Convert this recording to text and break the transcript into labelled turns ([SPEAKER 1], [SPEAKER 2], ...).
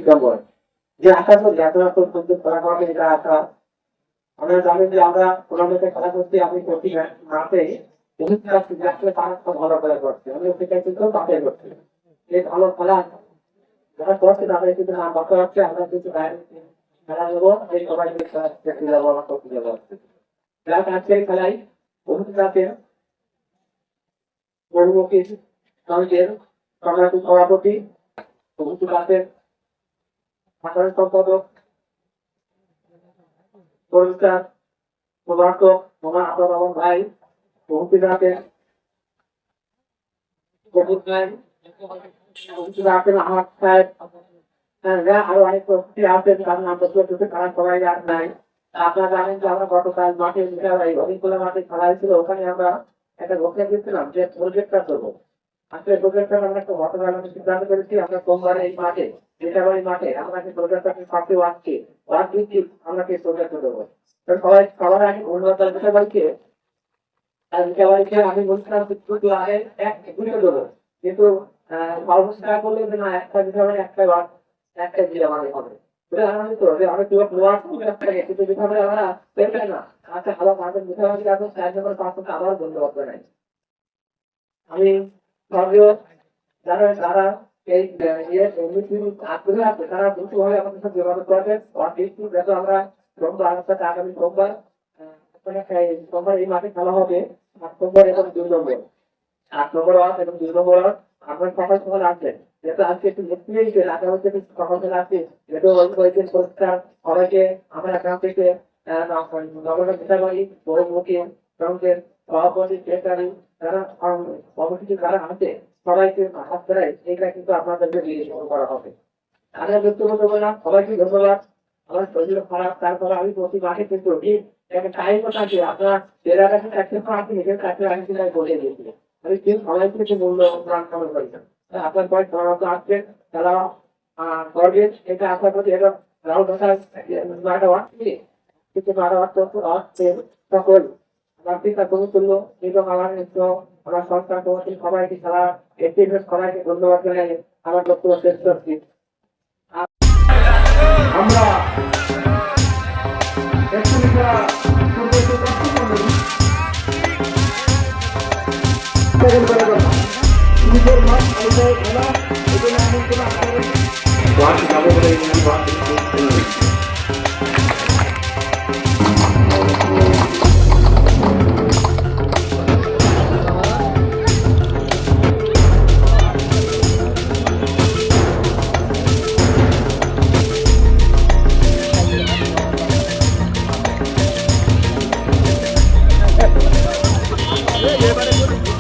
[SPEAKER 1] নম্বর যে আশা করি আপনারা খুব সুন্দর খেলা করবেন, এটা আশা। আমরা জানেন যে আমরা টুর্নামেন্টে খেলা করতে আমি প্রতি মাসে ভালো খেলা করছি, আমি সেটা কিন্তু বাছাই করছি। এই ভালো খেলা যারা করছে তাদের কিন্তু নাম বাছা হচ্ছে, আমরা কিন্তু খেলা নেবো, এই সবাই দেখতে যাবো, আমরা করতে যাবো। যারা আজকের খেলায় অনুষ্ঠিত আছে বহুমুখী সমিতির সংগ্রামী সভাপতি, অনুষ্ঠিত আছে সাধারণ সম্পাদক, পরিষ্কার প্রবর্তক মোহাম্মদ আব্দুর রহমান ভাই, অনুষ্ঠিত আছে আহমদ সাহেব, আরো অনেক প্রস্তুতি আছেন, কারণ আমরা তারা সবাই আর নাই। আপনারা জানেন যে আমরা গতকাল মাঠে অনেকগুলো মাঠে খেলা হয়েছিল, ওখানে আমরা একটা ঘোষণা দিচ্ছিলাম যে প্রজেক্টটা করবো। আসলে প্রজেক্টটা আমরা একটা গতকাল সিদ্ধান্ত করেছি, আমরা সোমবার এই মাঠে যেটাবাড়ি মাঠে আমরা প্রজেক্টটাকে সবচেয়ে ওয়ার্ড ভিত্তিক আমরা প্রজেক্ট দেবো। সবাই সবার আগে ধন্যবাদ বিষয়বাড়িকে আমি বলছিলাম আগে এক দুটো দেবো, কিন্তু সর্বশেষ করলে না একটা বিষয় একটা একটা জিলা মানে হবে। আমি সর্বীয় যারা যারা এই আগ্রহী আছে তারা দ্রুতভাবে আমাদের সাথে যোগাযোগ করবেন। আমরা আগামী সোমবার এই মাঠে খেলা হবে 8 নম্বর এবং 2 নম্বর, 8 নম্বর ওয়ার্ড এবং 2 নম্বর ওয়ার্ড। আপনার সকাল সকাল আসবেন, যেহেতু আজকে একটু মুক্তি হয়েছে ঢাকা হচ্ছে সকাল সকাল আসছে, যেহেতু হয়েছে পরিষ্কার সবাইকে আমরা এখান থেকে নগরের বিচারবাড়ি বহুমুখী সঙ্গের সভাপতি সেক্রেটারি যারা অবস্থিত যারা আছে সবাইকে হাত ধরে এইটা কিন্তু আপনাদেরকে দিয়ে শুরু করা হবে। আমরা ব্যক্তিগত বললাম সবাইকে ধন্যবাদ। আমার শরীর খারাপ, তারপরে আমি প্রতি মাসে কিন্তু একটা টাইম থাকে আপনার জেলাটা কিন্তু একশো আপনি নিজের কাছে আমি কিন্তু বলে দিয়েছি, আমি কিন্তু সবাই থেকে মূল্য প্রাণ খবর করি না। আপনার কয়েক পরামর্শ আসছে তারা করবেন, এটা আশা করছি। এটা রাহুল ঢাকার 12টা ওয়ার্ড থেকে কিন্তু 12 ওয়ার্ড সকল প্রার্থীরা সমতুল্য এবং আমার আমার সরকার কমিটির সবাইকে তারা সবাইকে ধন্যবাদ জানাই আমার বক্তব্য শেষ করছি। আমরা
[SPEAKER 2] এবারে